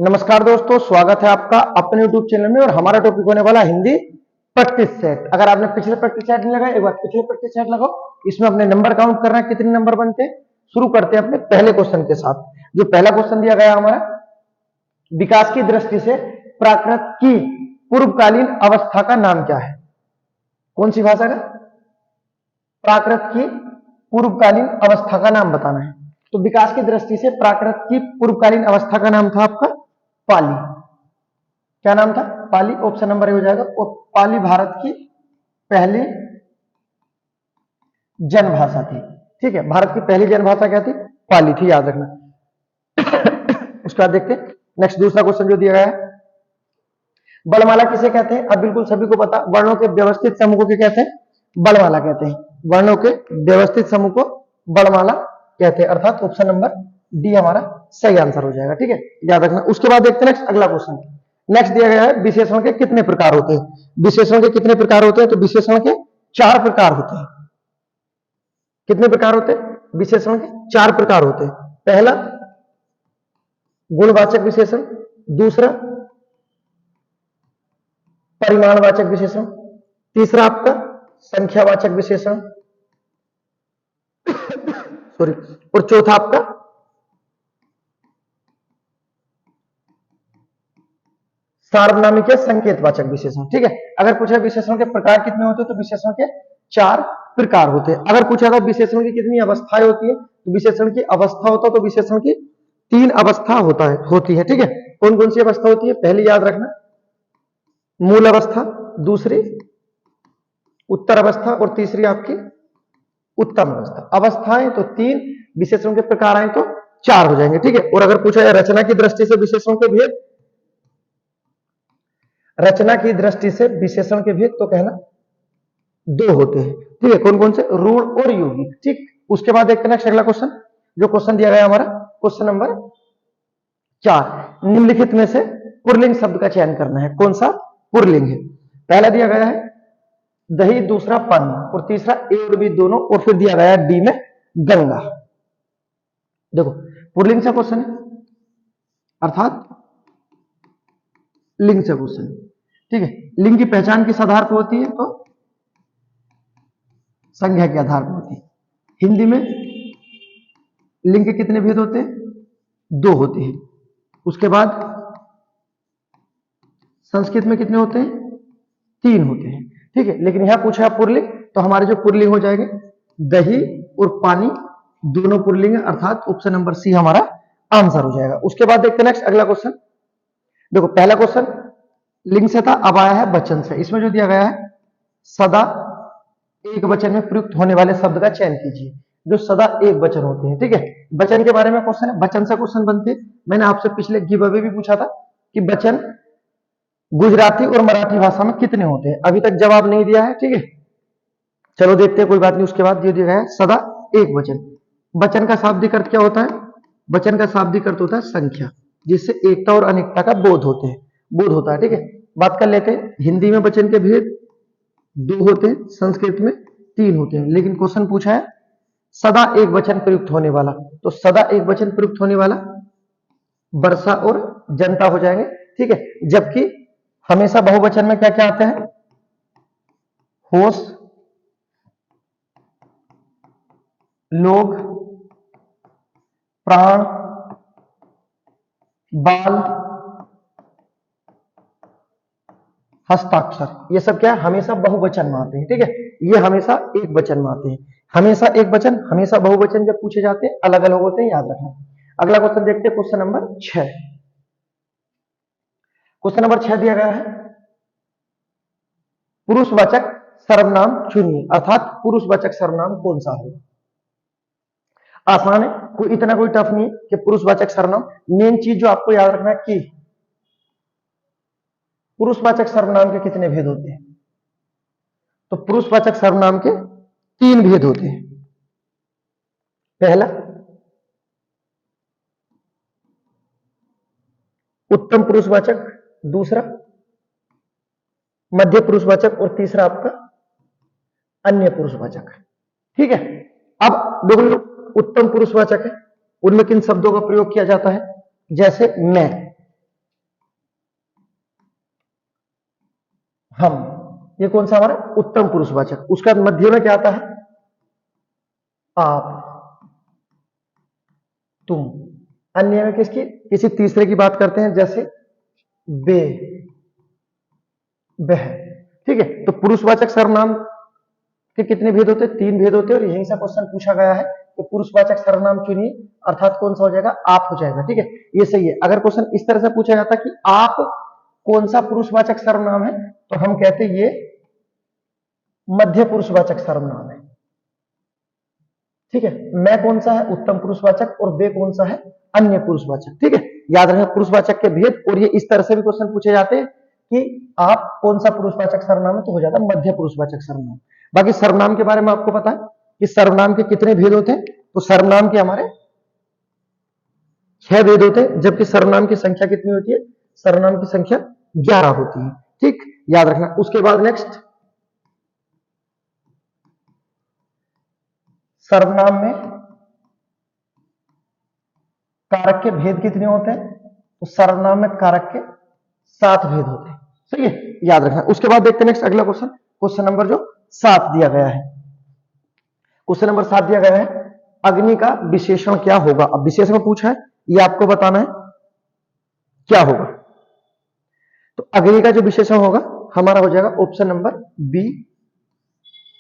नमस्कार दोस्तों, स्वागत है आपका अपने YouTube चैनल में। और हमारा टॉपिक होने वाला हिंदी प्रैक्टिस सेट। अगर आपने पिछले प्रैक्टिस सेट नहीं लगाया, एक बार पिछले प्रैक्टिस सेट लगाओ। इसमें अपने नंबर काउंट करना है, कितने नंबर बनते हैं। शुरू करते हैं अपने पहले क्वेश्चन के साथ। जो पहला क्वेश्चन दिया गया हमारा, विकास की दृष्टि से प्राकृत की पूर्वकालीन अवस्था का नाम क्या है। कौन सी भाषा का? प्राकृत की पूर्वकालीन अवस्था का नाम बताना है। तो विकास की दृष्टि से प्राकृत की पूर्वकालीन अवस्था का नाम था आपका पाली। क्या नाम था? पाली। ऑप्शन नंबर ए हो जाएगा। और पाली भारत की पहली जनभाषा थी। ठीक है, भारत की पहली जनभाषा क्या थी? पाली थी, याद रखना। उसके बाद देखते हैं नेक्स्ट दूसरा क्वेश्चन जो दिया गया है, वर्णमाला किसे कहते हैं। अब बिल्कुल सभी को पता, वर्णों के व्यवस्थित समूह को क्या कहते हैं? वर्णमाला कहते हैं। वर्णों के व्यवस्थित समूह को वर्णमाला कहते हैं, अर्थात ऑप्शन नंबर डी हमारा सही आंसर हो जाएगा। ठीक है, याद रखना। उसके बाद देखते हैं नेक्स्ट अगला क्वेश्चन। नेक्स्ट दिया गया है, विशेषण के कितने प्रकार होते हैं। विशेषण के कितने प्रकार होते हैं? तो विशेषण के 4 प्रकार होते हैं। कितने प्रकार होते हैं? विशेषण के 4 प्रकार होते हैं। पहला गुणवाचक विशेषण, दूसरा परिमाणवाचक विशेषण, तीसरा आपका संख्यावाचक विशेषण, सॉरी, और चौथा आपका सार्वनामिक या संकेतवाचक विशेषण। ठीक है, अगर पूछा विशेषण के प्रकार कितने होते हैं तो विशेषण के 4 प्रकार होते हैं। अगर पूछा था विशेषण की कितनी अवस्थाएं होती है तो विशेषण की अवस्था होता तो विशेषण की 3 अवस्था होती है। ठीक है, कौन कौन सी अवस्था होती है? पहली याद रखना मूल अवस्था, दूसरी उत्तर अवस्था और तीसरी आपकी उत्तम अवस्था। अवस्थाएं तो 3, विशेषण के प्रकार आए तो 4 हो जाएंगे। ठीक है, और अगर पूछा जाए रचना की दृष्टि से विशेषण के भेद, रचना की दृष्टि से विशेषण के भेद तो कहना 2 होते हैं। ठीक है, कौन कौन से? रूढ़ और यौगिक। ठीक, उसके बाद देखते हैं नेक्स्ट अगला क्वेश्चन। जो क्वेश्चन दिया गया हमारा क्वेश्चन नंबर 4, निम्नलिखित में से पुल्लिंग शब्द का चयन करना है। कौन सा पुल्लिंग है? पहला दिया गया है दही, दूसरा पानी और तीसरा ए और बी दोनों, और फिर दिया गया है डी में गंगा। देखो पुल्लिंग से क्वेश्चन है, अर्थात लिंग से क्वेश्चन है। ठीक है, लिंग की पहचान किस आधार पर होती है? तो संज्ञा के आधार पर होती है। हिंदी में लिंग के कितने भेद होते हैं? 2 होते हैं। उसके बाद संस्कृत में कितने होते हैं? 3 होते हैं। ठीक है, लेकिन यहां पूछा है पुल्लिंग, तो हमारे जो पुल्लिंग हो जाएंगे दही और पानी दोनों पुल्लिंग है, अर्थात ऑप्शन नंबर सी हमारा आंसर हो जाएगा। उसके बाद देखते हैं नेक्स्ट अगला क्वेश्चन। देखो पहला क्वेश्चन लिंग से था, अब आया है वचन से। इसमें जो दिया गया है सदा एक वचन में प्रयुक्त होने वाले शब्द का चयन कीजिए। जो सदा एक वचन होते हैं। ठीक है, वचन के बारे में क्वेश्चन है, वचन से क्वेश्चन बनते हैं। मैंने आपसे पिछले गिव अवे भी पूछा था कि वचन गुजराती और मराठी भाषा में कितने होते हैं। अभी तक जवाब नहीं दिया है। ठीक है, चलो देखते हैं, कोई बात नहीं। उसके बाद जो दिया गया है सदा एक वचन। वचन का शाब्दिक अर्थ क्या होता है? वचन का शाब्दिक अर्थ होता है संख्या, जिससे एकता और अनेकता का बोध होता है। ठीक है, बात कर लेते हैं हिंदी में वचन के भेद 2 होते हैं, संस्कृत में 3 होते हैं। लेकिन क्वेश्चन पूछा है सदा एक वचन प्रयुक्त होने वाला, तो सदा एक वचन प्रयुक्त होने वाला वर्षा और जनता हो जाएंगे। ठीक है, जबकि हमेशा बहुवचन में क्या क्या आते हैं? होश, लोग, प्राण, बाल, हस्ताक्षर। ये सब क्या है? हमेशा बहुवचन में आते हैं। ठीक है, ये हमेशा एक वचन में आते हैं। हमेशा एक वचन, हमेशा बहुवचन जब पूछे जाते हैं अलग अलग होते हैं, याद रखना। अगला क्वेश्चन देखते हैं, क्वेश्चन नंबर 6। क्वेश्चन नंबर 6 दिया गया है पुरुषवाचक सर्वनाम चुनिए, अर्थात पुरुषवाचक सर्वनाम कौन सा होगा। आसान है, कोई इतना कोई टफ नहीं है कि पुरुषवाचक सर्वनाम। मेन चीज जो आपको याद रखना है कि पुरुषवाचक सर्वनाम के कितने भेद होते हैं। तो पुरुषवाचक सर्वनाम के 3 भेद होते हैं। पहला उत्तम पुरुषवाचक, दूसरा मध्य पुरुषवाचक और तीसरा आपका अन्य पुरुषवाचक। ठीक है, अब देखो उत्तम पुरुषवाचक है, उनमें किन शब्दों का प्रयोग किया जाता है? जैसे मैं, हम, ये कौन सा हमारा उत्तम पुरुषवाचक। उसका मध्य में क्या आता है, आप, तुम। अन्य में किसकी, किसी तीसरे की बात करते हैं, जैसे वे, वह। ठीक है, तो पुरुषवाचक सर्वनाम के कितने भेद होते हैं, 3 भेद होते हैं। और यहीं से क्वेश्चन पूछा गया है कि पुरुषवाचक सर्वनाम चुनिए, अर्थात कौन सा हो जाएगा, आप हो जाएगा। ठीक है, ये सही है। अगर क्वेश्चन इस तरह से पूछा जाता कि आप कौन सा पुरुषवाचक सर्वनाम है, तो हम कहते ये मध्य पुरुषवाचक सर्वनाम है। ठीक है, मैं कौन सा है, उत्तम पुरुषवाचक, और वे कौन सा है, अन्य पुरुषवाचक। ठीक है, याद रखना पुरुषवाचक के भेद। और ये इस तरह से भी क्वेश्चन पूछे जाते हैं कि आप कौन सा पुरुषवाचक सर्वनाम है, तो हो जाता है मध्य पुरुषवाचक सर्वनाम। बाकी सर्वनाम के बारे में आपको पता है कि सर्वनाम के कितने भेद होते हैं, तो सर्वनाम के हमारे 6 भेद होते हैं, जबकि सर्वनाम की संख्या कितनी होती है, सर्वनाम की संख्या 11 होती है। ठीक, याद रखना। उसके बाद नेक्स्ट, सर्वनाम में कारक के भेद कितने होते हैं, तो सर्वनाम में कारक के 7 भेद होते हैं। सही है, याद रखना। उसके बाद देखते हैं नेक्स्ट अगला क्वेश्चन, क्वेश्चन नंबर जो 7 दिया गया है। क्वेश्चन नंबर 7 दिया गया है, अग्नि का विशेषण क्या होगा। अब विशेषण पूछा है, ये आपको बताना है क्या होगा। तो अग्नि का जो विशेषण होगा हमारा हो जाएगा ऑप्शन नंबर बी,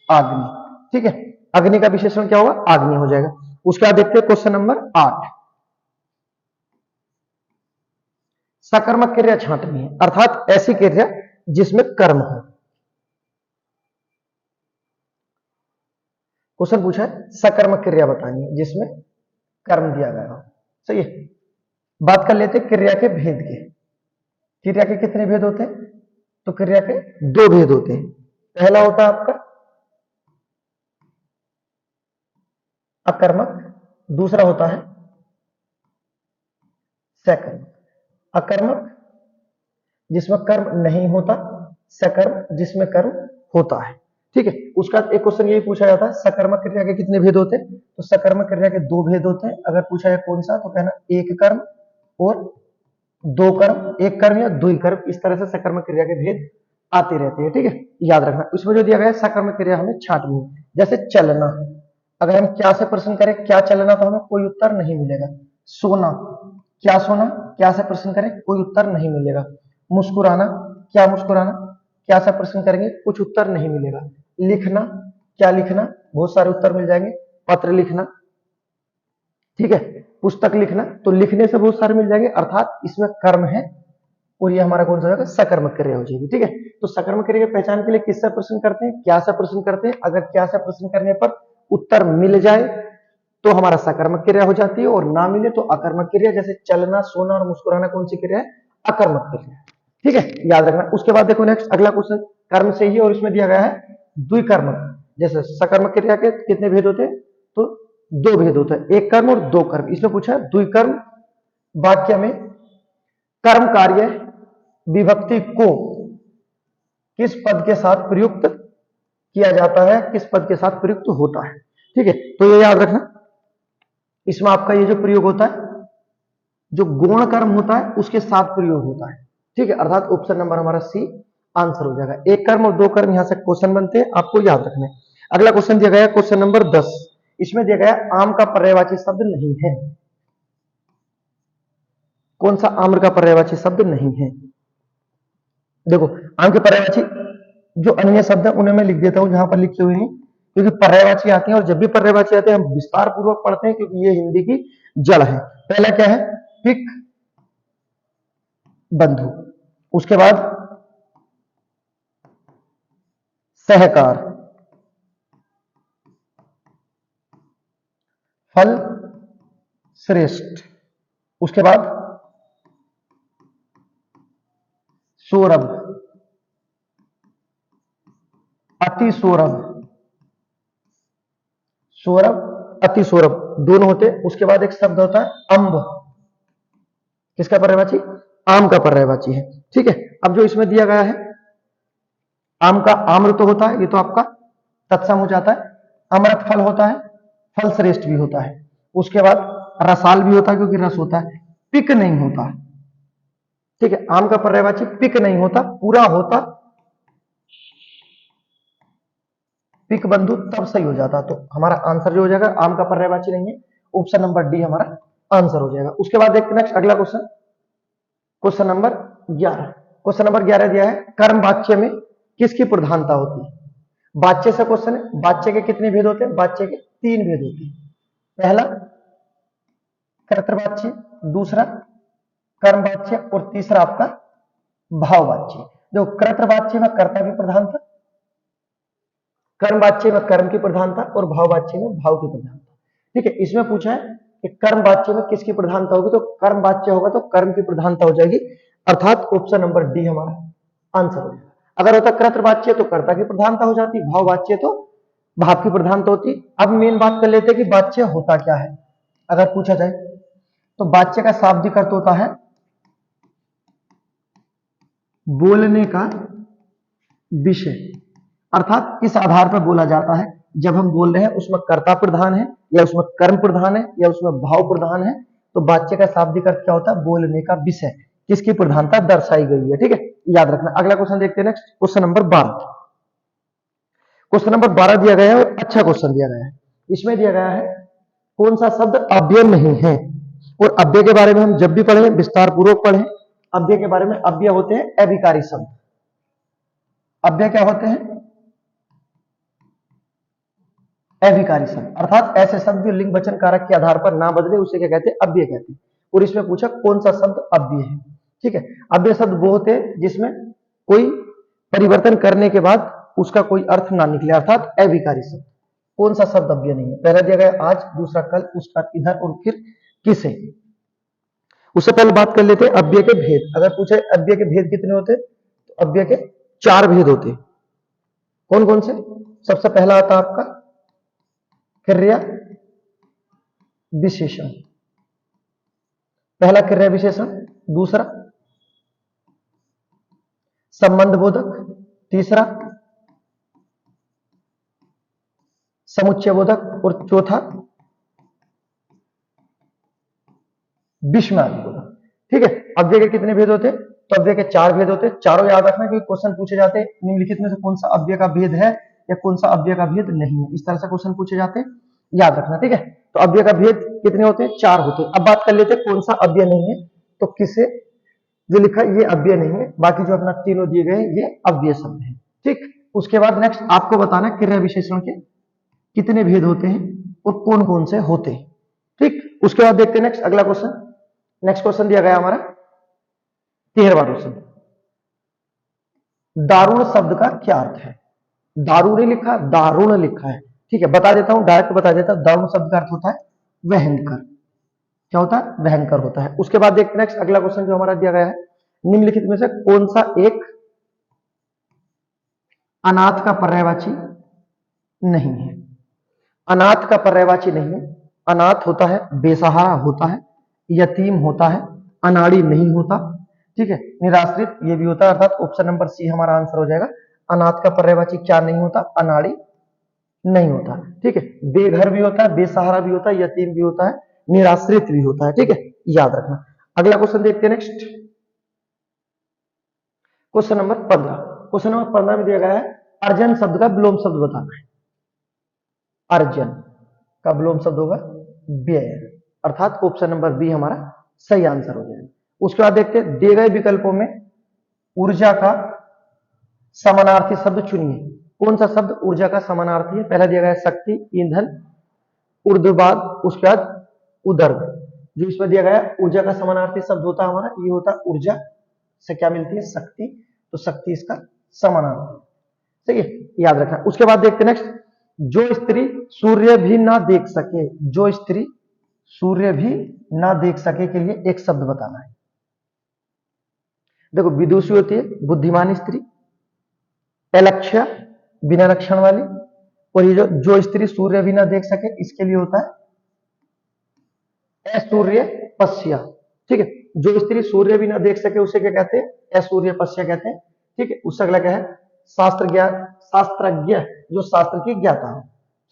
आग्नि। ठीक है, अग्नि का विशेषण क्या होगा, आग्नि हो जाएगा। उसके बाद देखते हैं क्वेश्चन नंबर 8, सकर्मक क्रिया छांटनी है, अर्थात ऐसी क्रिया जिसमें कर्म हो। क्वेश्चन पूछा है सकर्मक क्रिया बतानी है जिसमें कर्म दिया गया हो। सही है, बात कर लेते हैं क्रिया के भेद के। क्रिया के कितने भेद होते हैं, तो क्रिया के 2 भेद होते हैं। पहला होता है आपका अकर्मक, दूसरा होता है सकर्मक। अकर्मक जिसमें कर्म नहीं होता, सकर्म जिसमें कर्म होता है। ठीक है, उसका एक क्वेश्चन यही पूछा जाता है, सकर्मक क्रिया के कितने भेद होते हैं, तो सकर्मक क्रिया के 2 भेद होते हैं। अगर पूछा जाए कौन सा, तो कहना एक कर्म और 2 कर्म, एक कर्म या 2 कर्म, इस तरह से सकर्मक क्रिया के भेद आते रहते हैं। ठीक है, याद रखना। उसमें जो दिया गया है सकर्मक क्रिया हमें छांटनी है, जैसे चलना। अगर हम क्या से प्रश्न करें क्या चलना, तो हमें कोई उत्तर नहीं मिलेगा। सोना, क्या सोना, क्या से प्रश्न करें कोई उत्तर नहीं मिलेगा। मुस्कुराना, क्या मुस्कुराना, क्या से प्रश्न करेंगे कुछ उत्तर नहीं मिलेगा। लिखना, क्या लिखना, बहुत सारे उत्तर मिल जाएंगे। पत्र लिखना, ठीक है, पुस्तक लिखना, तो लिखने से बहुत सारे मिल जाएंगे, अर्थात इसमें कर्म है। और ये हमारा कौन सा होगा, सकर्मक क्रिया हो जाएगी। ठीक है, तो सकर्मक क्रिया की पहचान के लिए किससे प्रश्न करते हैं, क्या से प्रश्न करते हैं। अगर क्या से प्रश्न करने पर उत्तर मिल जाए तो हमारा सकर्मक क्रिया हो जाती है, और ना मिले तो अकर्मक क्रिया। जैसे चलना, सोना और मुस्कुराना कौन सी क्रिया है, अकर्मक क्रिया। ठीक है, याद रखना। उसके बाद देखो नेक्स्ट अगला क्वेश्चन कर्म से ही, और इसमें दिया गया है द्विकर्मक। जैसे सकर्मक क्रिया के कितने भेद होते हैं, तो 2 भेद होते हैं, एक कर्म और 2 कर्म। इसमें पूछा है द्विकर्म वाक्य में कर्म कार्य विभक्ति को किस पद के साथ प्रयुक्त किया जाता है, किस पद के साथ प्रयुक्त होता है। ठीक है, तो ये याद रखना। इसमें आपका ये जो प्रयोग होता है, जो गुण कर्म होता है उसके साथ प्रयोग होता है। ठीक है, अर्थात ऑप्शन नंबर हमारा सी आंसर हो जाएगा। एक कर्म और 2 कर्म यहां से क्वेश्चन बनते हैं, आपको याद रखना है। अगला क्वेश्चन दिया गया है क्वेश्चन नंबर 10। इसमें दिया गया आम का पर्यायवाची शब्द नहीं है। कौन सा आम्र का पर्यायवाची शब्द नहीं है, देखो आम के पर्यायवाची जो अन्य शब्द है उन्हें मैं लिख देता हूं जहां पर लिखे हुए हैं, क्योंकि पर्यायवाची आते हैं, और जब भी पर्यायवाची आते हैं हम विस्तार पूर्वक पढ़ते हैं, क्योंकि ये हिंदी की जड़ है। पहला क्या है, पिक, बंधु। उसके बाद सहकार, फल श्रेष्ठ। उसके बाद सौरभ, अति सौरभ, सौरभ अति सौरभ दोनों होते हैं। उसके बाद एक शब्द होता है अंब, किसका पर्यायवाची, आम का पर्यायवाची है। ठीक है, अब जो इसमें दिया गया है आम का आम्र तो होता है, ये तो आपका तत्सम हो जाता है। अमृत फल होता है, फल श्रेष्ठ भी होता है। उसके बाद रसाल भी होता है क्योंकि रस होता है। पिक नहीं होता। ठीक है, आम का पर्यायवाची पिक नहीं होता, पूरा होता पिक बंधु तब सही हो जाता। तो हमारा आंसर जो हो जाएगा आम का पर्यायवाची नहीं है, ऑप्शन नंबर डी हमारा आंसर हो जाएगा। उसके बाद देखते नेक्स्ट अगला question, question number 11। Question number 11 दिया है कर्म वाच्य में किसकी प्रधानता होती है। वाच्य से क्वेश्चन है, वाच्य के कितने भेद होते हैं, वाच्य के 3 भेद होते हैं। पहला कर्तृवाच्य, दूसरा कर्मवाच्य और तीसरा आपका भाववाच्य। जो कर्तृवाच्य में कर्ता की प्रधानता, कर्मवाच्य में कर्म की प्रधानता और भाववाच्य में भाव की प्रधानता। ठीक है, इसमें पूछा है कि कर्मवाच्य में किसकी प्रधानता होगी, तो कर्मवाच्य होगा तो कर्म की प्रधानता हो जाएगी, अर्थात ऑप्शन नंबर डी हमारा आंसर हो जाएगा। अगर होता कर्तृवाच्य तो कर्ता की प्रधानता हो जाती, भाववाच्य तो भाव की प्रधानता होती। अब मेन बात कर लेते हैं कि वाच्य होता क्या है। अगर पूछा जाए तो वाच्य का शाब्दिक अर्थ होता है बोलने का विषय, अर्थात किस आधार पर बोला जाता है। जब हम बोल रहे हैं उसमें कर्ता प्रधान है या उसमें कर्म प्रधान है या उसमें भाव प्रधान है, तो वाच्य का शाब्दिक अर्थ क्या होता है, बोलने का विषय, किसकी प्रधानता दर्शाई गई है। ठीक है, याद रखना। अगला क्वेश्चन देखते हैं next, question number 12। Question number 12 दिया गया है और अच्छा क्वेश्चन दिया गया है। इसमें दिया गया है कौन सा शब्द अव्यय नहीं है। और अव्यय के बारे में हम जब भी पढ़े विस्तार पूर्वक पढ़े। अव्यय के बारे में, अव्यय होते हैं अविकारी शब्द। अव्यय क्या होते हैं, अविकारी शब्द, अर्थात ऐसे शब्द जो लिंग वचन कारक के आधार पर ना बदले उसे क्या कहते हैं, अव्यय कहते हैं। और इसमें पूछा कौन सा शब्द अव्यय है। ठीक है, अव्यय शब्द वो होते हैं जिसमें कोई परिवर्तन करने के बाद उसका कोई अर्थ ना निकले, अर्थात अविकारी शब्द। कौन सा शब्द अव्यय नहीं है, पहला दिया गया आज, दूसरा कल, उसका इधर और फिर किसे। उससे पहले बात कर लेते हैं अव्यय के भेद। अगर पूछे अव्यय के भेद कितने होते हैं, तो अव्यय के 4 भेद होते हैं। कौन कौन से, सबसे पहला आता है आपका क्रिया विशेषण, पहला क्रिया विशेषण, दूसरा संबंध बोधक, तीसरा समुच्चय बोधक और चौथा विषमादि बोधक। ठीक है, अव्यय के कितने भेद होते हैं, तो अव्यय के 4 भेद होते हैं। चारों याद रखना क्योंकि क्वेश्चन पूछे जाते हैं निम्नलिखित में से कौन सा अव्यय का भेद है या कौन सा अव्यय का भेद नहीं है, इस तरह से क्वेश्चन पूछे जाते हैं, याद रखना। ठीक है, तो अव्यय का भेद कितने होते हैं, 4 होते हैं। अब बात कर लेते हैं कौन सा अव्यय नहीं है, तो किसे जो लिखा है ये अव्यय नहीं है, बाकी जो अपना तीनों दिए गए ये अव्यय शब्द है। ठीक, उसके बाद नेक्स्ट आपको बताना क्रिया विशेषण के कितने भेद होते हैं और कौन कौन से होते हैं। ठीक, उसके बाद देखते हैं नेक्स्ट अगला क्वेश्चन। नेक्स्ट क्वेश्चन दिया गया हमारा 13वां क्वेश्चन, दारुण शब्द का क्या अर्थ है। दारू नहीं लिखा, दारुण लिखा है। ठीक है, बता देता हूं, डायरेक्ट बता देता हूं। दारुण शब्द का अर्थ होता है भयंकर। क्या होता है, भयंकर होता है। उसके बाद देखते हैं नेक्स्ट अगला क्वेश्चन जो हमारा दिया गया है, निम्नलिखित में से कौन सा एक अनाथ का पर्यायवाची नहीं है। अनाथ का पर्यायवाची नहीं है। अनाथ होता है बेसहारा होता है, यतीम होता है, अनाड़ी नहीं होता। ठीक है, निराश्रित ये भी होता है, अर्थात ऑप्शन नंबर सी हमारा आंसर हो जाएगा। अनाथ का पर्यायवाची क्या नहीं होता, अनाड़ी नहीं होता। ठीक है, बेघर भी होता है, बेसहारा भी होता है, यतीम भी होता है, निराश्रित भी होता है। ठीक है, याद रखना। अगला क्वेश्चन देखते हैं next, question number 15। Question number 15 में दिया गया है अर्जन शब्द का विलोम शब्द बताना है। अर्जन का विलोम शब्द होगा व्यय, अर्थात ऑप्शन नंबर बी हमारा सही आंसर हो जाएगा। उसके बाद देखते हैं दिए गए विकल्पों में ऊर्जा का समानार्थी शब्द चुनिए। कौन सा शब्द ऊर्जा का समानार्थी है। पहला दिया गया है शक्ति, ईंधन, ऊर्ध्ववाद, उसके बाद उदर्भ। जो इसमें दिया गया है ऊर्जा का समानार्थी शब्द होता है हमारा, ये होता है ऊर्जा से क्या मिलती है, शक्ति, तो शक्ति इसका समानार्थी। ठीक है, याद रखना। उसके बाद देखते हैं नेक्स्ट, जो स्त्री सूर्य भी ना देख सके, जो स्त्री सूर्य भी ना देख सके के लिए एक शब्द बताना है। देखो विदुषी होती है बुद्धिमान स्त्री, अलक्ष्या बिना लक्षण वाली, और ये जो स्त्री सूर्य भी ना देख सके इसके लिए होता है असूर्य पश्या। ठीक है, जो स्त्री सूर्य भी ना देख सके उसे क्या कहते हैं, असूर्य पश्या कहते हैं। ठीक है, उससे अगला क्या है शास्त्रज्ञ, जो शास्त्र की ज्ञाता हो।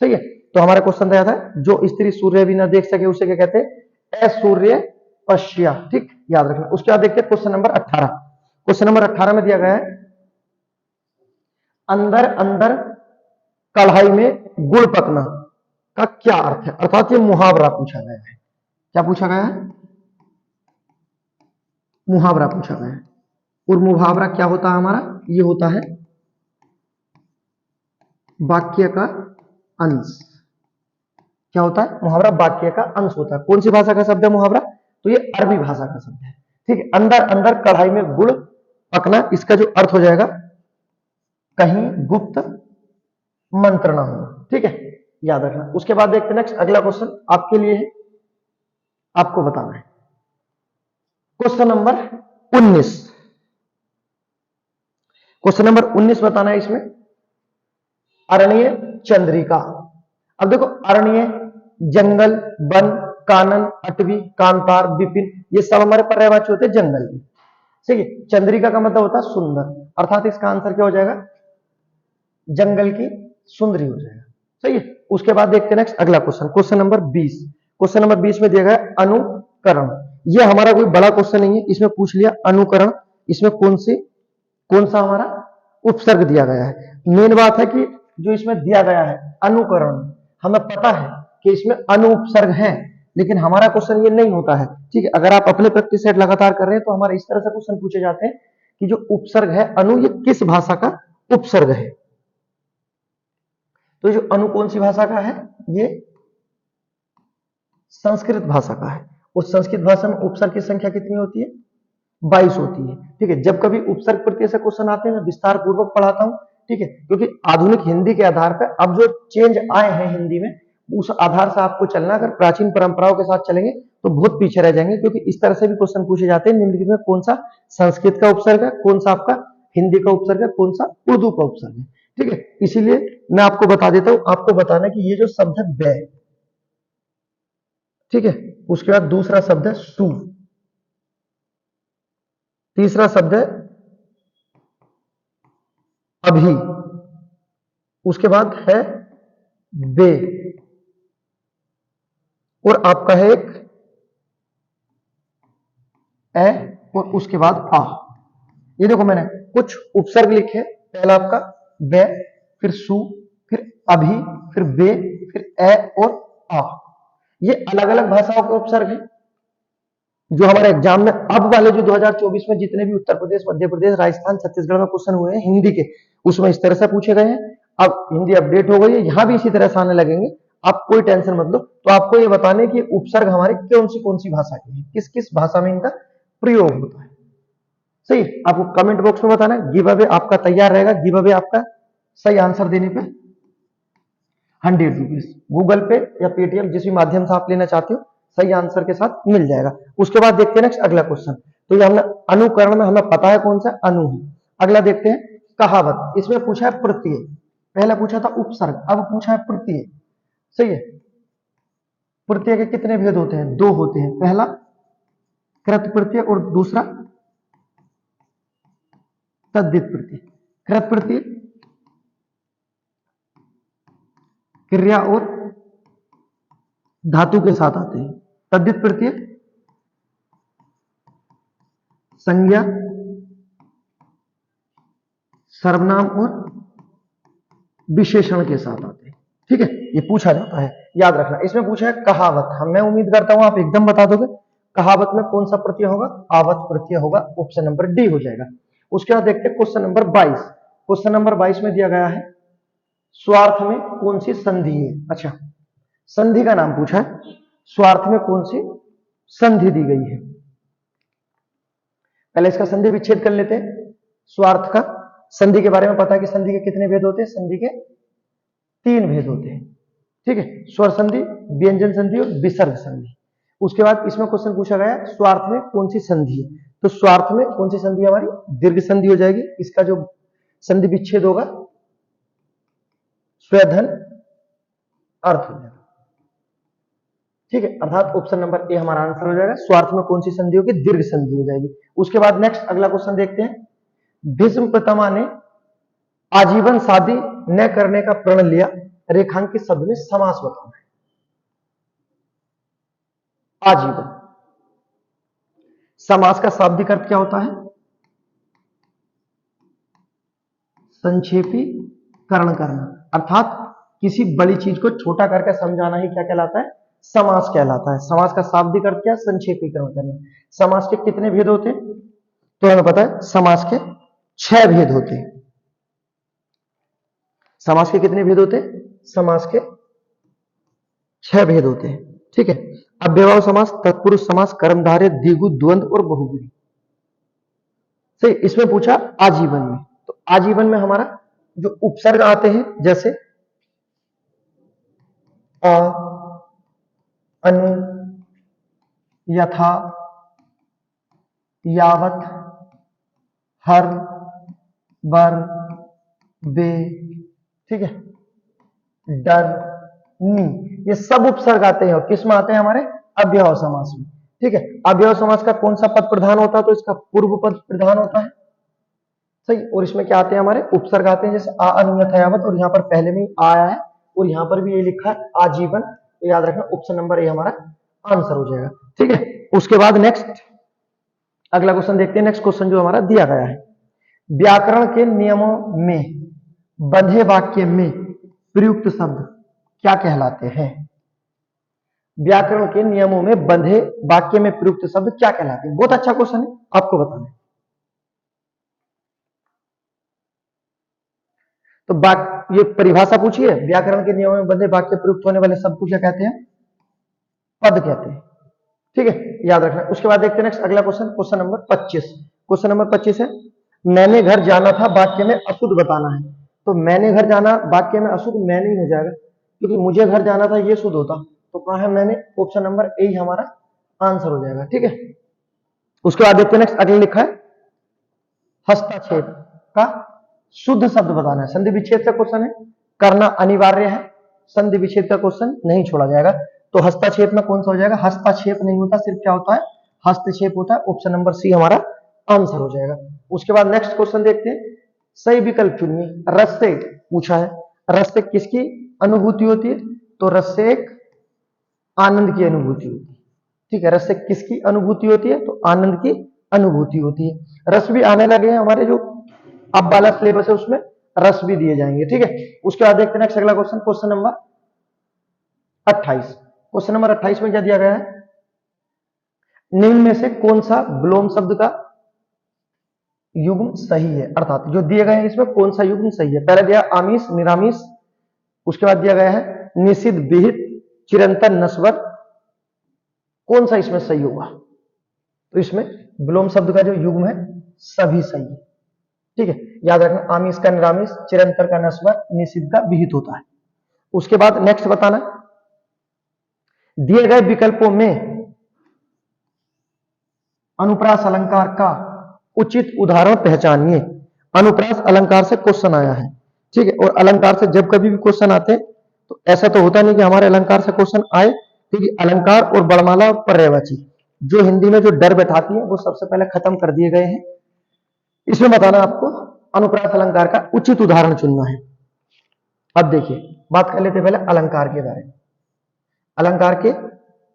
सही है, तो हमारा क्वेश्चन था जो स्त्री सूर्य भी ना देख सके उसे क्या कहते हैं, असूर्य पश्या। ठीक, याद रखना। उसके बाद देखते हैं क्वेश्चन नंबर 18। क्वेश्चन नंबर 18 में दिया गया है अंदर अंदर कढ़ाई में गुड़ पकना का क्या अर्थ है, अर्थात ये मुहावरा पूछा गया है। क्या पूछा गया है? मुहावरा पूछा गया है। और मुहावरा क्या होता है हमारा? ये होता है वाक्य का अंश। क्या होता है? मुहावरा वाक्य का अंश होता है। कौन सी भाषा का शब्द है मुहावरा? तो ये अरबी भाषा का शब्द है। ठीक है, अंदर अंदर कढ़ाई में गुड़ पकना, इसका जो अर्थ हो जाएगा कहीं गुप्त मंत्र ना हो। ठीक है, याद रखना। उसके बाद देखते हैं नेक्स्ट, अगला क्वेश्चन आपके लिए है, आपको बताना है। Question number 19। क्वेश्चन नंबर 19 बताना है इसमें, अरण्य चंद्रिका। अब देखो, अरण्य, जंगल, वन, कानन, अटवी, कांतार, विपिन, ये सब हमारे पर्यायवाची होते हैं जंगल के। ठीक है, चंद्रिका का मतलब होता है सुंदर, अर्थात इसका आंसर क्या हो जाएगा? जंगल की सुंदरी हो जाएगा। सही है। उसके बाद देखते हैं नेक्स्ट अगला question, question number 20। Question number 20 में दिया गया अनुकरण। ये हमारा कोई बड़ा क्वेश्चन नहीं है, इसमें पूछ लिया अनुकरण, इसमें कौन सा हमारा उपसर्ग दिया गया है। मेन बात है कि जो इसमें दिया गया है अनुकरण, हमें पता है कि इसमें अनुपसर्ग है, लेकिन हमारा क्वेश्चन ये नहीं होता है। ठीक है, अगर आप अपने प्रैक्टिस सेट लगातार कर रहे हैं तो हमारे इस तरह से क्वेश्चन पूछे जाते हैं कि जो उपसर्ग है अनु, ये किस भाषा का उपसर्ग है। तो जो अनु कौन सी भाषा का है? ये संस्कृत भाषा का है। और संस्कृत भाषा में उपसर्ग की संख्या कितनी होती है? 22 होती है। ठीक है, जब कभी उपसर्ग प्रत्यय से क्वेश्चन आते हैं मैं विस्तार पूर्वक पढ़ाता हूं। ठीक है, क्योंकि आधुनिक हिंदी के आधार पर अब जो चेंज आए हैं हिंदी में, उस आधार से आपको चलना। अगर प्राचीन परंपराओं के साथ चलेंगे तो बहुत पीछे रह जाएंगे, क्योंकि इस तरह से भी क्वेश्चन पूछे जाते हैं निम्नलिखित में कौन सा संस्कृत का उपसर्ग है, कौन सा आपका हिंदी का उपसर्ग है, कौन सा उर्दू का उपसर्ग है। ठीक है, इसीलिए मैं आपको बता देता हूं, आपको बताना कि ये जो शब्द है बै, ठीक है, उसके बाद दूसरा शब्द है सु, तीसरा शब्द है अभी, उसके बाद है बे, और आपका है एक ए, और उसके बाद आ। ये देखो मैंने कुछ उपसर्ग लिखे, पहला आपका बे, फिर सु, फिर अभी, फिर बे, फिर ए और आ। ये अलग अलग भाषाओं के उपसर्ग हैं जो हमारे एग्जाम में अब वाले जो 2024 में जितने भी उत्तर प्रदेश, मध्य प्रदेश, राजस्थान, छत्तीसगढ़ में क्वेश्चन हुए हैं हिंदी के, उसमें इस तरह से पूछे गए हैं। अब हिंदी अपडेट हो गई है, यहां भी इसी तरह से आने लगेंगे, आप कोई टेंशन मत लो। तो आपको ये बताने कि उपसर्ग हमारे कौन सी भाषा के हैं, किस किस भाषा में इनका प्रयोग होता है। सही, आपको कमेंट बॉक्स में बताना है। गिव अवे आपका तैयार रहेगा, गिव अवे आपका सही आंसर देने पे 100 रुपीज गूगल पे या पेटीएम जिस भी माध्यम से आप लेना चाहते हो सही आंसर के साथ मिल जाएगा। उसके बाद देखते हैं नेक्स्ट अगला क्वेश्चन। तो ये हमने अनुकरण में हमें पता है कौन सा अनु है। अगला देखते हैं कहावत, इसमें पूछा है प्रत्यय, पहला पूछा था उपसर्ग, अब पूछा है प्रत्यय। सही है, प्रत्यय के कितने भेद होते हैं? 2 होते हैं, पहला कृत प्रत्यय और दूसरा तद्धित प्रत्यय। कृत प्रत्यय क्रिया और धातु के साथ आते हैं, तद्धित प्रत्यय संज्ञा, सर्वनाम और विशेषण के साथ आते हैं। ठीक है, ये पूछा जाता है, याद रखना। इसमें पूछा है कहावत, मैं उम्मीद करता हूं आप एकदम बता दोगे। कहावत में कौन सा प्रत्यय होगा? आवत प्रत्यय होगा, ऑप्शन नंबर डी हो जाएगा। उसके बाद देखते हैं क्वेश्चन नंबर 22। क्वेश्चन नंबर 22 में दिया गया है स्वार्थ में कौन सी संधि है। अच्छा, संधि का नाम पूछा है, स्वार्थ में कौन सी संधि दी गई है। पहले इसका संधि विच्छेद कर लेते हैं। स्वार्थ का संधि के बारे में पता है कि संधि के कितने भेद होते हैं? संधि के 3 भेद होते हैं। ठीक है, स्वर संधि, व्यंजन संधि और विसर्ग संधि। उसके बाद इसमें क्वेश्चन पूछा गया स्वार्थ में कौन सी संधि है। तो स्वार्थ में कौन सी संधि हमारी? दीर्घ संधि हो जाएगी। इसका जो संधि विच्छेद होगा स्वधन अर्थ हो जाएगा। ठीक है, अर्थात ऑप्शन नंबर ए हमारा आंसर हो जाएगा। स्वार्थ में कौन सी संधि होगी? दीर्घ संधि हो जाएगी। उसके बाद नेक्स्ट अगला क्वेश्चन देखते हैं। भीष्म पितामह ने आजीवन शादी न करने का प्रण लिया, रेखांकित शब्द में समास बताना है। आजीवन, समास का शाब्दिक अर्थ क्या होता है? संक्षेपीकरण करना, अर्थात किसी बड़ी चीज को छोटा करके समझाना ही क्या कहलाता है? समास कहलाता है। समास का शाब्दिक अर्थ क्या है? संक्षेपीकरण करना। समास के कितने भेद होते हैं? तो हमें पता है समास के 6 भेद होते हैं। समास के कितने भेद होते हैं? समास के 6 भेद होते हैं। ठीक है। अव्ययभाव समास, तत्पुरुष समास, कर्मधारय, द्विगु, द्वंद्व और बहुब्रीहि। सही। इसमें पूछा आजीवन में, तो आजीवन में हमारा जो उपसर्ग आते हैं जैसे अ, अनु, यथा, यावत, हर, बर, बे, ठीक है, डर, नी, ये सब उपसर्ग आते हैं। और किस में आते हैं? हमारे अव्ययभाव समास में। ठीक है। अव्ययभाव समास का कौन सा पद प्रधान होता है? तो इसका पूर्व पद प्रधान होता है। सही। और इसमें क्या आते हैं? हमारे उपसर्ग आते हैं जैसे आ, अनु, यथा, यावत, और यहाँ पर पहले में आया है और यहाँ पर भी ये लिखा है आजीवन, तो याद रखना ऑप्शन नंबर ए हमारा आंसर हो जाएगा। ठीक है। उसके बाद नेक्स्ट अगला क्वेश्चन देखते हैं। नेक्स्ट क्वेश्चन जो हमारा दिया गया है, व्याकरण के नियमों में बंधे वाक्य में प्रयुक्त शब्द क्या कहलाते हैं? व्याकरण के नियमों में बंधे वाक्य में प्रयुक्त शब्द क्या कहलाते हैं? बहुत अच्छा क्वेश्चन है, आपको बताना है। तो ये परिभाषा पूछी है, व्याकरण के नियमों में बंधे वाक्य प्रयुक्त होने वाले शब्द को क्या कहते हैं? पद कहते हैं। ठीक है, याद रखना। उसके बाद देखते हैं नेक्स्ट अगला question, question number 25। Question number 25 है, मैंने घर जाना था वाक्य में अशुद्ध बताना है। तो मैंने घर जाना वाक्य में अशुद्ध मैंने ही हो जाएगा, क्योंकि मुझे घर जाना था ये शुद्ध होता। तो कहां है मैंने? ऑप्शन नंबर ए ही हमारा आंसर हो जाएगा। ठीक है। उसके बाद देखते हैं नेक्स्ट अगले लिखा है, हस्तक्षेप का शुद्ध शब्द बताना है। संधि विच्छेद का क्वेश्चन है, करना अनिवार्य है। संधि विच्छेद का क्वेश्चन नहीं छोड़ा जाएगा। तो हस्तक्षेप में कौन सा हो जाएगा? हस्तक्षेप नहीं होता, सिर्फ क्या होता है? हस्तक्षेप होता है। ऑप्शन नंबर सी हमारा आंसर हो जाएगा। उसके बाद नेक्स्ट क्वेश्चन देखते हैं, सही विकल्प चुनिए। रस से पूछा है, रस से किसकी अनुभूति होती है? तो रस से एक आनंद की अनुभूति होती है। ठीक है। रस से किसकी अनुभूति होती है? तो आनंद की अनुभूति होती है। रस भी आने लगे हैं हमारे, जो अब वाला सिलेबस है उसमें रस भी दिए जाएंगे। ठीक है। उसके बाद देखते हैं नेक्स्ट अगला question, question number 28। Question number 28 में क्या दिया गया है, निम्न में से कौन सा विलोम शब्द का युग्म सही है? अर्थात जो दिए गए हैं इसमें कौन सा युग्म सही है? पहले दिया आमिष, निरामिष। उसके बाद दिया गया है निषिद्ध, विहित, चिरंतन, नस्वर। कौन सा इसमें सही होगा? तो इसमें विलोम शब्द का जो युग्म है सभी सही है। ठीक है। याद रखना, आमिष का निरामिष, चिरंतर का नस्वर, निषिद्ध का विहित होता है। उसके बाद नेक्स्ट बताना, दिए गए विकल्पों में अनुप्रास अलंकार का उचित उदाहरण पहचानिए। अनुप्रास अलंकार से क्वेश्चन आया है। ठीक है। और अलंकार से जब कभी भी क्वेश्चन आते हैं तो ऐसा तो होता नहीं कि हमारे अलंकार से क्वेश्चन आए, क्योंकि अलंकार और बड़माला और पर्यायवाची जो हिंदी में जो डर बैठाती है वो सबसे पहले खत्म कर दिए गए हैं। इसमें बताना आपको अनुप्रास अलंकार का उचित उदाहरण चुनना है। अब देखिए, बात कर लेते पहले अलंकार के बारे में। अलंकार के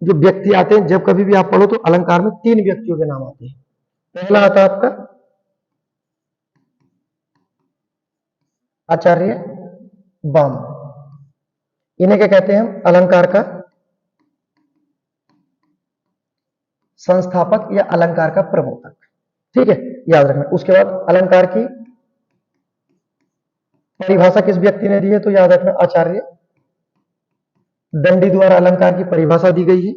जो व्यक्ति आते हैं, जब कभी भी आप पढ़ो तो अलंकार में 3 व्यक्तियों के नाम आते हैं। पहला आता है आपका आचार्य वामन, इन्हें क्या कहते हैं हम? अलंकार का संस्थापक या अलंकार का प्रवर्तक। ठीक है, याद रखना। उसके बाद अलंकार की परिभाषा किस व्यक्ति ने दी है? तो याद रखना आचार्य दंडी द्वारा अलंकार की परिभाषा दी गई है।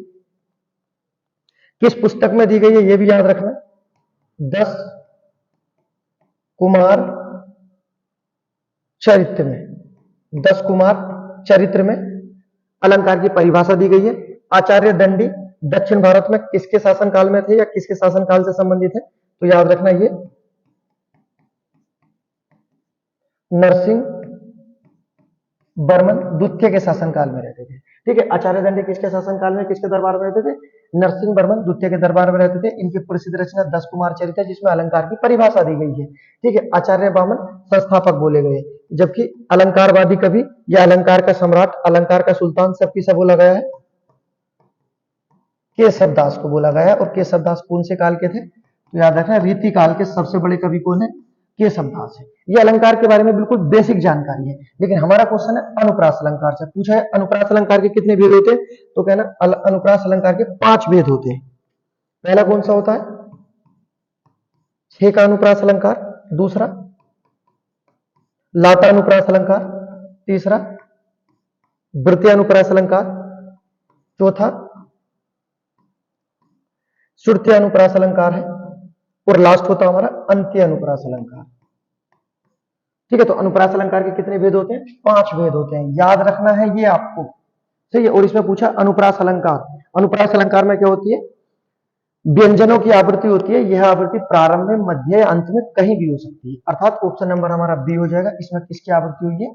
किस पुस्तक में दी गई है यह भी याद रखना, 10 कुमार चरित्र में। 10 कुमार चरित्र में अलंकार की परिभाषा दी गई है। आचार्य दंडी दक्षिण भारत में किसके शासनकाल में थे या किसके शासनकाल से संबंधित है? तो याद रखना ये नरसिंह वर्मन द्वितीय के शासनकाल में रहते थे। ठीक है। आचार्य दंडी किसके शासनकाल में किसके दरबार में रहते थे? नरसिंह वर्मन द्वितीय के दरबार में रहते थे। इनकी प्रसिद्ध रचना 10 कुमार चरित्र है, जिसमें अलंकार की परिभाषा दी गई है। ठीक है। आचार्य वामन संस्थापक बोले गए, जबकि अलंकारवादी कवि या अलंकार का सम्राट, अलंकार का सुल्तान सब किसे बोला गया है? केशवदास को बोला गया है। और केशवदास कौन से काल के थे? तो याद रखना रीति काल के सबसे बड़े कवि कौन है? के शब्दांश है। ये अलंकार के बारे में बिल्कुल बेसिक जानकारी है, लेकिन हमारा क्वेश्चन है अनुप्रास अलंकार से। पूछा है अनुप्रास अलंकार के कितने भेद होते हैं, तो कहना अनुप्रास अलंकार के 5 भेद होते हैं। पहला कौन सा होता है, 6 का अनुप्रास अलंकार, दूसरा लाता अनुप्रास अलंकार, तीसरा वृत्तीय अनुप्रास अलंकार, चौथा श्रुति अनुप्रास अलंकार है, और लास्ट होता हमारा अंत्य अनुप्रास अलंकार। ठीक है, तो अनुप्रास अलंकार के कितने भेद होते हैं, 5 भेद होते हैं, याद रखना है ये आपको। सही है, और इसमें पूछा अनुप्रास अलंकार। अनुप्रास अलंकार में क्या होती है, व्यंजनों की आवृत्ति होती है। यह आवृत्ति प्रारंभ में, मध्य, अंत में कहीं भी हो सकती है, अर्थात ऑप्शन नंबर हमारा बी हो जाएगा। इसमें किसकी आवृत्ति हुई है,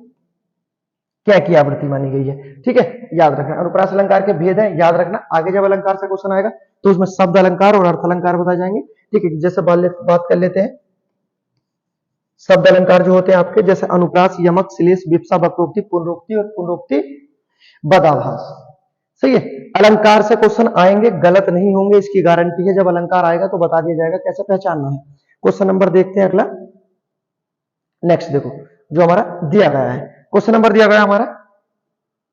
क्या की आवृत्ति मानी गई है। ठीक है, याद रखना अनुप्रास अलंकार के भेद है, याद रखना। आगे जब अलंकार से क्वेश्चन आएगा तो उसमें शब्द अलंकार और अर्थ अलंकार बताए जाएंगे। ठीक है, जैसे बात कर लेते हैं शब्द अलंकार जो होते हैं आपके, जैसे अनुप्रास, यमक, श्लेष, विप्सा, वक्रोक्ति, पुनरोक्ति और पुनरोक्ति बदाभास। सही है, अलंकार से क्वेश्चन आएंगे, गलत नहीं होंगे, इसकी गारंटी है। जब अलंकार आएगा तो बता दिया जाएगा कैसे पहचानना है। क्वेश्चन नंबर देखते हैं अगला, नेक्स्ट देखो जो हमारा दिया गया है। क्वेश्चन नंबर दिया गया हमारा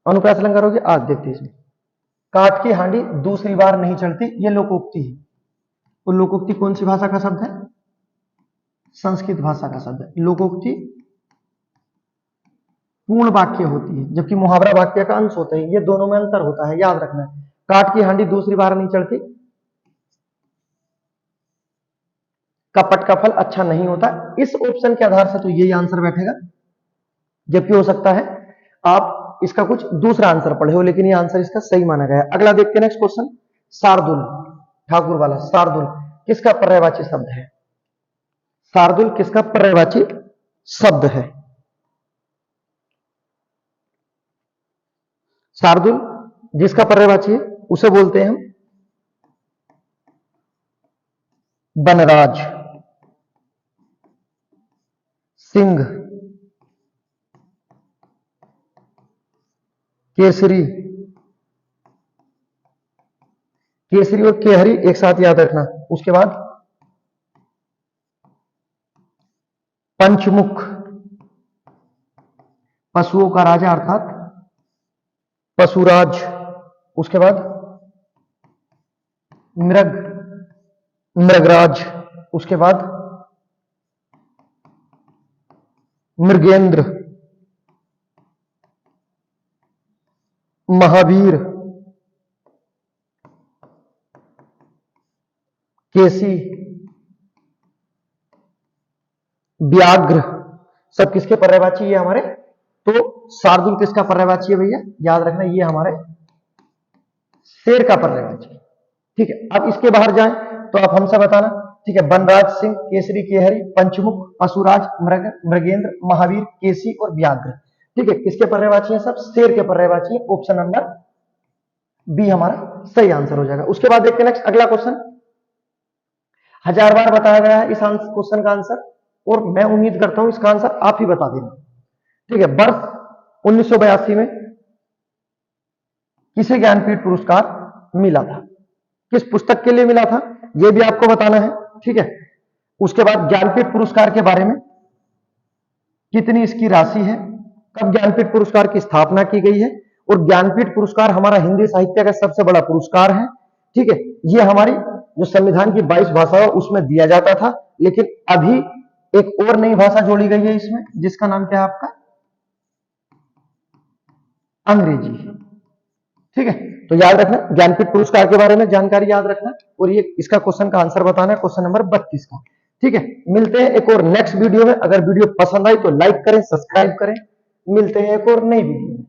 अनुप्रास अलंकार होगी। आज देखते हैं इसमें, काठ की हांडी दूसरी बार नहीं चलती, ये लोकोक्ति है। और लोकोक्ति कौन सी भाषा का शब्द है, संस्कृत भाषा का शब्द है। लोकोक्ति पूर्ण वाक्य होती है, जबकि मुहावरा वाक्य का अंश होता है। ये दोनों में अंतर होता है, याद रखना है। काठ की हांडी दूसरी बार नहीं चढ़ती, कपट का फल अच्छा नहीं होता। इस ऑप्शन के आधार से तो यही आंसर बैठेगा, जबकि हो सकता है आप इसका कुछ दूसरा आंसर पढ़े हो, लेकिन ये आंसर इसका सही माना गया। अगला देखते हैं नेक्स्ट क्वेश्चन, शार्दुल, ठाकुर वाला। शार्दुल किसका पर्यायवाची शब्द है, शार्दुल किसका पर्यायवाची शब्द है। शार्दुल जिसका पर्यायवाची है उसे बोलते हैं हम बनराज, सिंह, केसरी। केसरी और केहरी एक साथ याद रखना। उसके बाद पंचमुख, पशुओं का राजा अर्थात पशुराज। उसके बाद मृग, मृगराज। उसके बाद मृगेंद्र, महावीर, केसी, व्याघ्र। सब किसके पर्यायवाची है हमारे, तो शार्दुल किसका पर्यायवाची है भैया, याद रखना ये हमारे शेर का पर्यायवाची। ठीक है, अब इसके बाहर जाएं तो आप हमसे बताना। ठीक है, बनराज, सिंह, केसरी, केहरी, पंचमुख, पशुराज, मृग, मृगेंद्र, महावीर, केसी और व्याघ्र। ठीक है, किसके पर्यायवाची है, सब शेर के पर्यायवाची है। ऑप्शन नंबर बी हमारा सही आंसर हो जाएगा। उसके बाद देखते हैं नेक्स्ट अगला क्वेश्चन, 1000 बार बताया गया है इस क्वेश्चन का आंसर, और मैं उम्मीद करता हूं इसका आंसर आप ही बता देना। ठीक है, वर्ष 1982 में किसे ज्ञानपीठ पुरस्कार मिला था, किस पुस्तक के लिए मिला था, यह भी आपको बताना है। ठीक है, उसके बाद ज्ञानपीठ पुरस्कार के बारे में, कितनी इसकी राशि है, कब ज्ञानपीठ पुरस्कार की स्थापना की गई है, और ज्ञानपीठ पुरस्कार हमारा हिंदी साहित्य का सबसे बड़ा पुरस्कार है। ठीक है, यह हमारी जो संविधान की 22 भाषा उसमें दिया जाता था, लेकिन अभी एक और नई भाषा जोड़ी गई है इसमें, जिसका नाम क्या है आपका, अंग्रेजी। ठीक है, तो याद रखना ज्ञानपीठ पुरस्कार के बारे में जानकारी याद रखना, और ये इसका क्वेश्चन का आंसर बताना है, क्वेश्चन नंबर 32 का। ठीक है, मिलते हैं एक और नेक्स्ट वीडियो में। अगर वीडियो पसंद आई तो लाइक करें, सब्सक्राइब करें। मिलते हैं एक और नई वीडियो में।